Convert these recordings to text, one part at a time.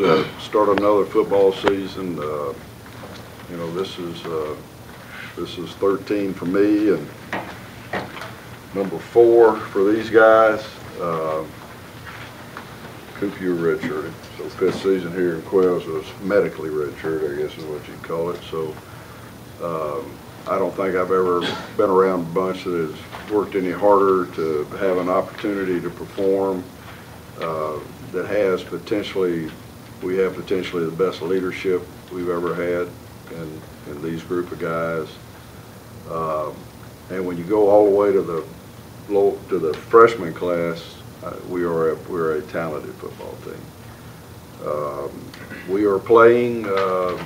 to start another football season. You know, this is 13 for me and number 4 for these guys. Cooper, you're redshirted, so 5th season here in Quails was medically redshirted, I guess is what you'd call it. So I don't think I've ever been around a bunch that has worked any harder to have an opportunity to perform. That has potentially, we have potentially the best leadership we've ever had in these group of guys. And when you go all the way to the freshman class, we're a talented football team. We are playing the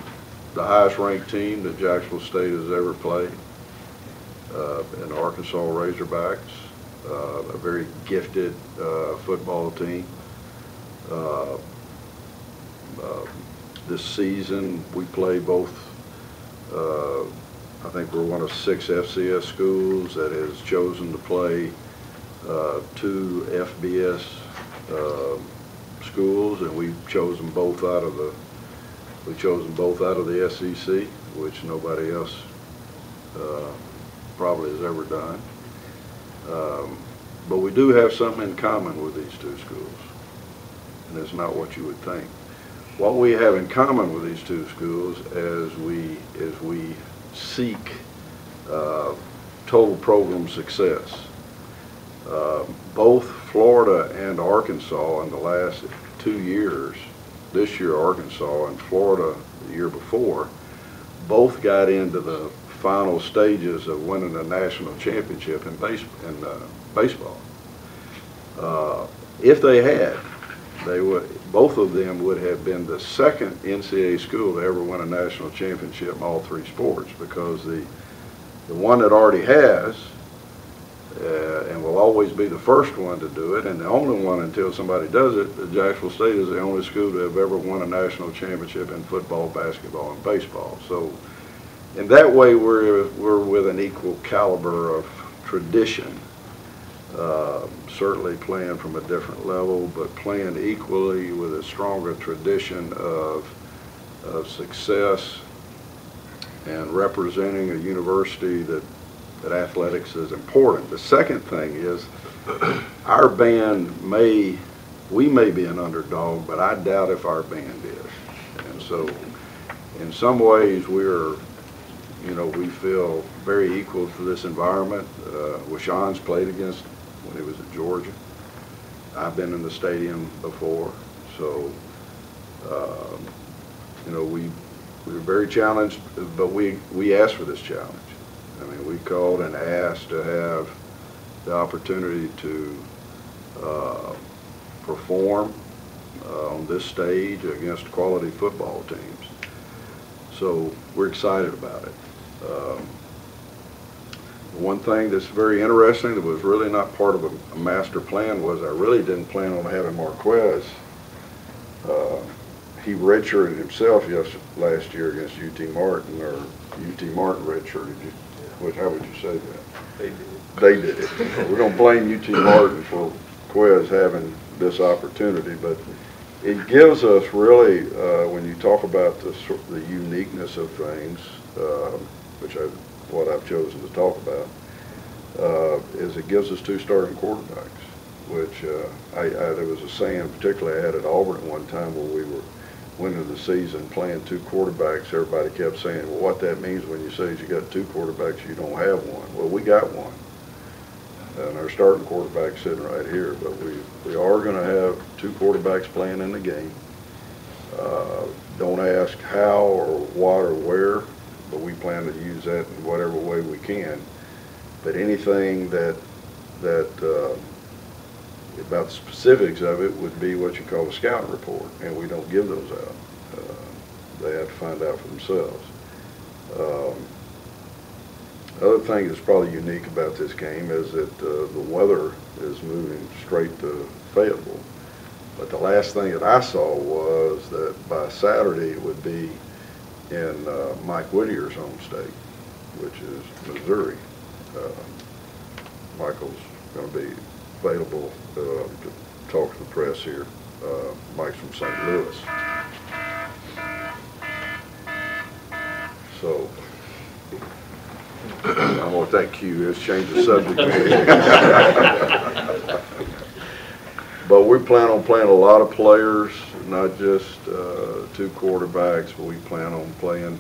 highest ranked team that Jacksonville State has ever played, in Arkansas Razorbacks, a very gifted football team. This season we play both, I think we're one of 6 FCS schools that has chosen to play 2 FBS schools, and we've chosen both out of the SEC, which nobody else probably has ever done. But we do have something in common with these 2 schools, and it's not what you would think. What we have in common with these 2 schools is we seek total program success. Both Florida and Arkansas in the last 2 years, this year Arkansas and Florida the year before, both got into the final stages of winning a national championship in baseball. If they had, both of them would have been the 2nd NCAA school to ever win a national championship in all 3 sports, because the one that already has and will always be the first one to do it, and the only one until somebody does it, Jacksonville State is the only school to have ever won a national championship in football, basketball, and baseball. So in that way, we're with an equal caliber of tradition. Certainly playing from a different level, but playing equally with a stronger tradition of success and representing a university that athletics is important. The second thing is our band we may be an underdog, but I doubt if our band is. And so in some ways we feel very equal to this environment. Washaun's played against when he was at Georgia. I've been in the stadium before, so we were very challenged, but we asked for this challenge. I mean, we called and asked to have the opportunity to perform on this stage against quality football teams. So we're excited about it. One thing that's very interesting that was really not part of a master plan was I really didn't plan on having Marques. He redshirted himself last year against UT Martin, or UT Martin redshirted you. How would you say that? They did it. So we don't blame UT Martin for Quez having this opportunity, but it gives us really, when you talk about the uniqueness of things, which what I've chosen to talk about, is it gives us 2 starting quarterbacks, which there was a saying, particularly I had at Auburn at one time where we were winning the season playing 2 quarterbacks. Everybody kept saying, well, what that means when you say you got 2 quarterbacks, you don't have one. Well, we got one. And our starting quarterback's sitting right here, but we are going to have 2 quarterbacks playing in the game. Don't ask how or what or where, but we plan to use that in whatever way we can. But anything that about the specifics of it would be what you call a scouting report, and we don't give those out. They have to find out for themselves. Other thing that's probably unique about this game is that the weather is moving straight to Fayetteville. But the last thing that I saw was that by Saturday it would be in Mike Whittier's home state, which is Missouri. Michael's going to be available to talk to the press here. Mike's from St. Louis. So I'm going to thank you. Let's change the subject. But we plan on playing a lot of players, not just 2 quarterbacks, but we plan on playing.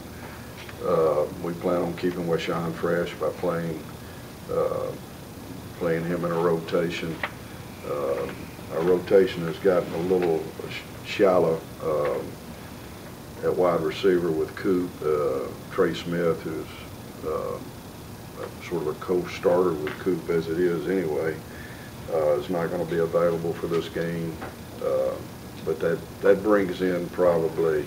We plan on keeping Washaun fresh by playing him in a rotation. Our rotation has gotten a little shallow at wide receiver with Coop. Trey Smith, who's sort of a co-starter with Coop as it is anyway, is not going to be available for this game. But that brings in probably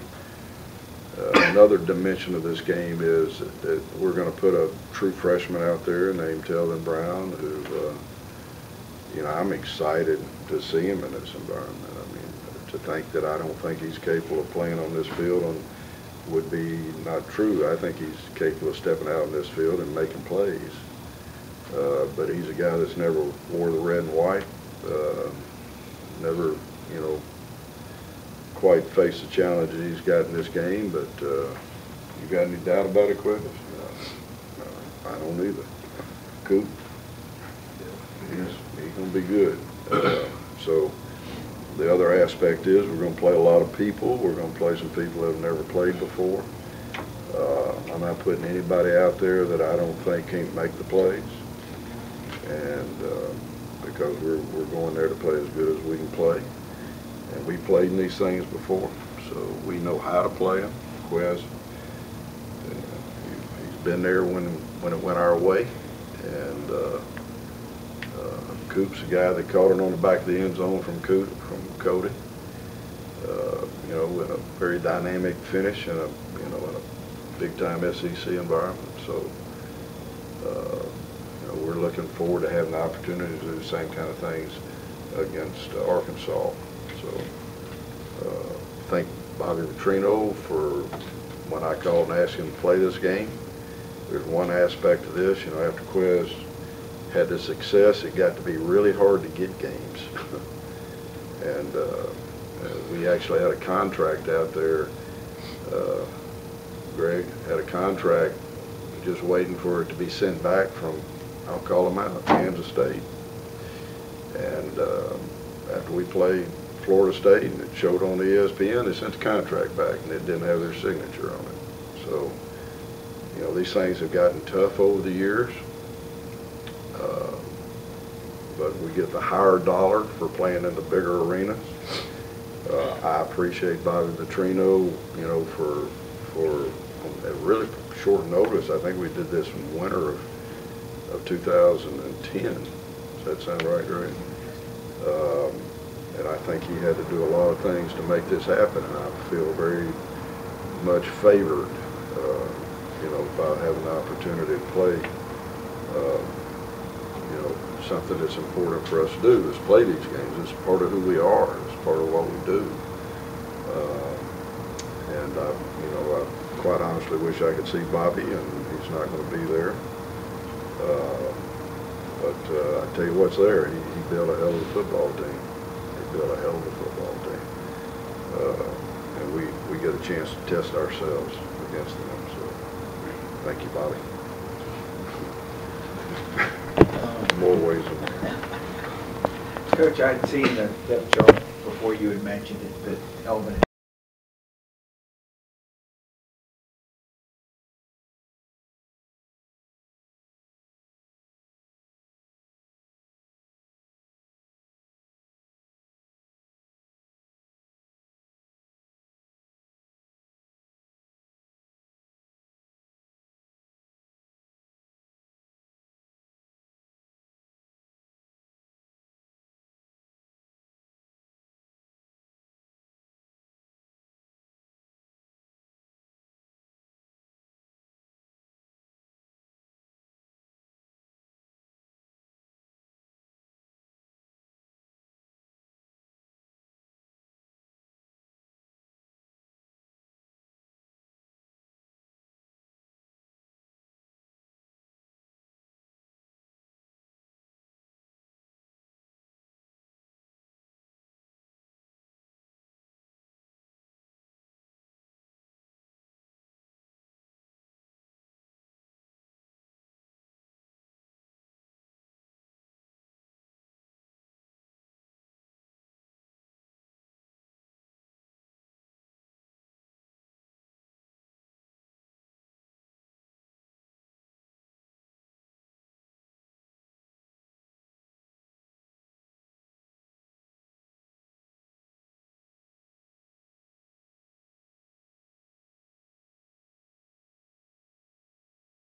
another dimension of this game is that we're going to put a true freshman out there named Kevyn Brown, who, I'm excited to see him in this environment. I mean, to think that I don't think he's capable of playing on this field would be not true. I think he's capable of stepping out in this field and making plays. But he's a guy that's never wore the red and white, never, quite faced the challenges he's got in this game. But you got any doubt about it, Quinn? No, I don't either. Coop, he's going to be good. So the other aspect is we're going to play a lot of people. We're going to play some people that have never played before. I'm not putting anybody out there that I don't think can't make the plays. And because we're going there to play as good as we can play. And we played in these things before, so we know how to play them. Quez, he's been there when it went our way. And Coop's the guy that caught it on the back of the end zone from Cody. With a very dynamic finish and in a big-time SEC environment. So, we're looking forward to having the opportunity to do the same kind of things against Arkansas. So, thank Bobby Vitrino for when I called and asked him to play this game. There's one aspect of this, after Quez had the success, it got to be really hard to get games. And we actually had a contract out there. Greg had a contract just waiting for it to be sent back from, I'll call them out, Kansas State. And after we played Florida State and it showed on the ESPN, they sent the contract back and it didn't have their signature on it. So, these things have gotten tough over the years. But we get the higher dollar for playing in the bigger arenas. I appreciate Bobby Vitrino, for at really short notice. I think we did this in winter of 2010. Does that sound right, Greg? And I think he had to do a lot of things to make this happen, and I feel very much favored, by having the opportunity to play, something that's important for us to do is play these games. It's part of who we are. It's part of what we do. And I quite honestly wish I could see Bobby, and he's not going to be there. But I tell you what's there. He built a hell of a football team. He built a hell of a football team. And we get a chance to test ourselves against them. So thank you, Bobby. More ways than Coach, I'd seen the depth chart before you had mentioned it, but Elvin